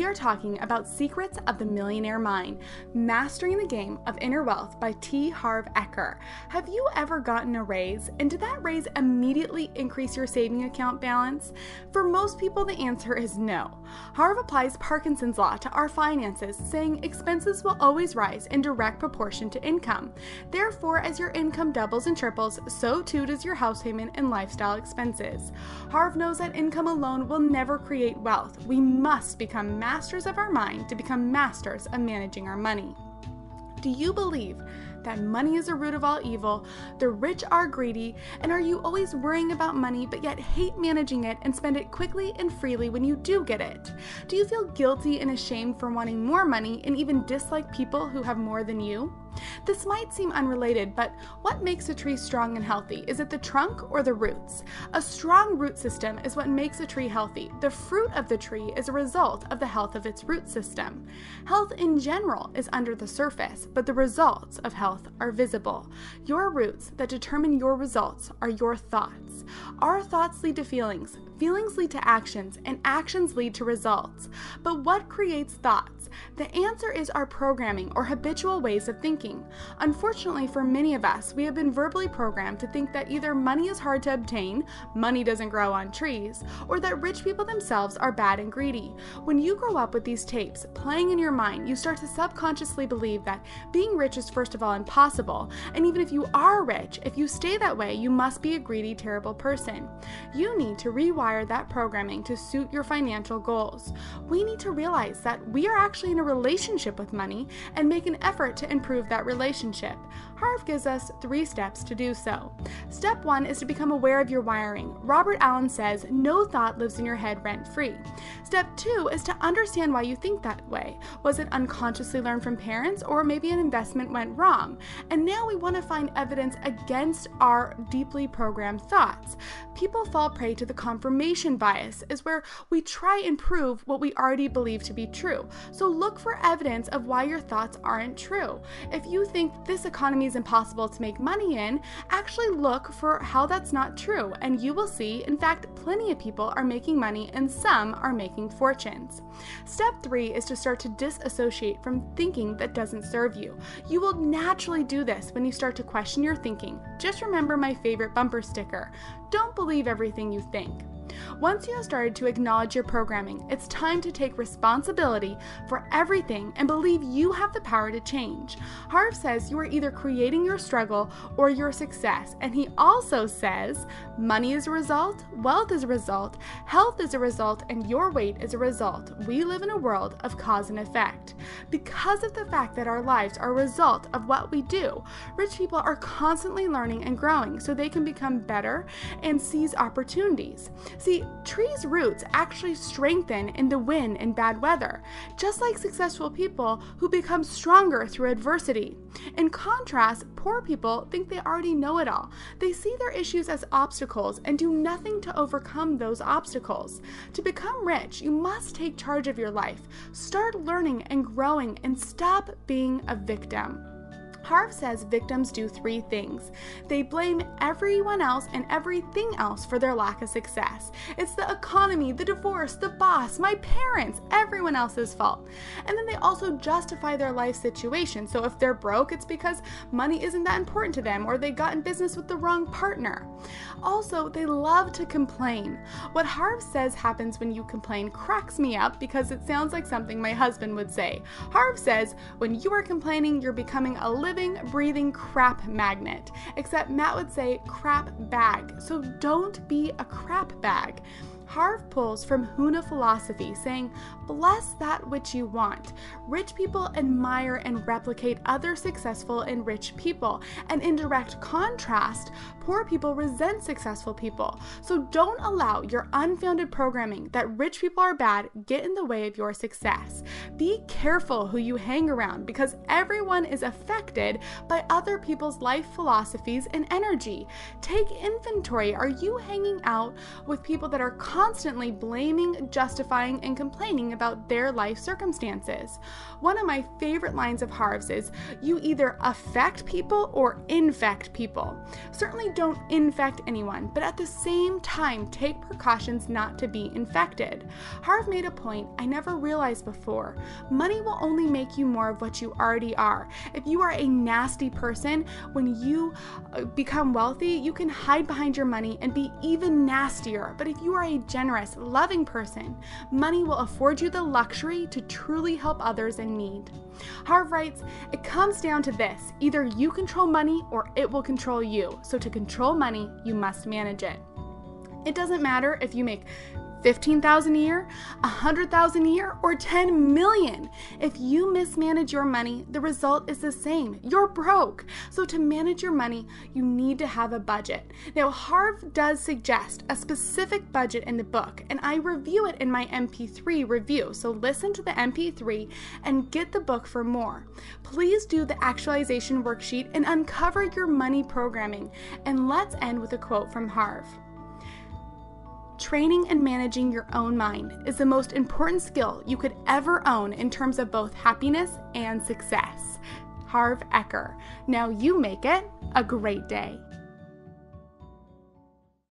we are talking about Secrets of the Millionaire Mind, Mastering the Game of Inner Wealth by T. Harv Eker. Have you ever gotten a raise, and did that raise immediately increase your saving account balance? For most people, the answer is no. Harv applies Parkinson's law to our finances, saying expenses will always rise in direct proportion to income. Therefore, as your income doubles and triples, so too does your house payment and lifestyle expenses. Harv knows that income alone will never create wealth. We must become masters of our mind to become masters of managing our money. Do you believe that money is the root of all evil, the rich are greedy, and are you always worrying about money but yet hate managing it and spend it quickly and freely when you do get it? Do you feel guilty and ashamed for wanting more money and even dislike people who have more than you? This might seem unrelated, but what makes a tree strong and healthy? Is it the trunk or the roots? A strong root system is what makes a tree healthy. The fruit of the tree is a result of the health of its root system. Health in general is under the surface, but the results of health are visible. Your roots that determine your results are your thoughts. Our thoughts lead to feelings. Feelings lead to actions, and actions lead to results. But what creates thoughts? The answer is our programming or habitual ways of thinking. Unfortunately, for many of us, we have been verbally programmed to think that either money is hard to obtain, money doesn't grow on trees, or that rich people themselves are bad and greedy. When you grow up with these tapes playing in your mind, you start to subconsciously believe that being rich is first of all impossible, and even if you are rich, if you stay that way, you must be a greedy, terrible person. You need to rewire that programming to suit your financial goals. We need to realize that we are actually in a relationship with money and make an effort to improve that relationship. Harv gives us 3 steps to do so. Step 1 is to become aware of your wiring. Robert Allen says, no thought lives in your head rent-free. Step 2 is to understand why you think that way. Was it unconsciously learned from parents, or maybe an investment went wrong? And now we want to find evidence against our deeply programmed thoughts. People fall prey to the confirmation bias, is where we try and prove what we already believe to be true. So look for evidence of why your thoughts aren't true. If you think this economy is impossible to make money in, actually look for how that's not true, and you will see, in fact, plenty of people are making money and some are making fortunes. Step 3 is to start to disassociate from thinking that doesn't serve you. You will naturally do this when you start to question your thinking. Just remember my favorite bumper sticker: don't believe everything you think. Once you have started to acknowledge your programming, it's time to take responsibility for everything and believe you have the power to change. Harv says you are either creating your struggle or your success, and he also says money is a result, wealth is a result, health is a result, and your weight is a result. We live in a world of cause and effect. Because of the fact that our lives are a result of what we do, rich people are constantly learning and growing so they can become better and seize opportunities. See, trees' roots actually strengthen in the wind and bad weather, just like successful people who become stronger through adversity. In contrast, poor people think they already know it all. They see their issues as obstacles and do nothing to overcome those obstacles. To become rich, you must take charge of your life, start learning and growing, and stop being a victim. Harv says victims do 3 things. They blame everyone else and everything else for their lack of success. It's the economy, the divorce, the boss, my parents, everyone else's fault. And then they also justify their life situation. So if they're broke, it's because money isn't that important to them, or they got in business with the wrong partner. Also, they love to complain. What Harv says happens when you complain cracks me up because it sounds like something my husband would say. Harv says, when you are complaining, you're becoming a living, breathing crap magnet. Except Matt would say crap bag. So don't be a crap bag. Harv pulls from Huna philosophy, saying, bless that which you want. Rich people admire and replicate other successful and rich people, and in direct contrast, poor people resent successful people. So don't allow your unfounded programming that rich people are bad get in the way of your success. Be careful who you hang around, because everyone is affected by other people's life philosophies and energy. Take inventory. Are you hanging out with people that are constantly blaming, justifying, and complaining about their life circumstances. One of my favorite lines of Harv's is, "You either affect people or infect people." Certainly don't infect anyone, but at the same time, take precautions not to be infected. Harv made a point I never realized before. Money will only make you more of what you already are. If you are a nasty person, when you become wealthy, you can hide behind your money and be even nastier. But if you are a generous, loving person, money will afford you the luxury to truly help others in need. Harv writes, "It comes down to this: either you control money or it will control you. So to control money, you must manage it." It doesn't matter if you make $15,000 a year, $100,000 a year, or $10 million. If you mismanage your money, the result is the same. You're broke. So to manage your money, you need to have a budget. Now, Harv does suggest a specific budget in the book, and I review it in my MP3 review. So listen to the MP3 and get the book for more. Please do the actualization worksheet and uncover your money programming. And let's end with a quote from Harv. "Training and managing your own mind is the most important skill you could ever own in terms of both happiness and success." Harv Eker. Now you make it a great day.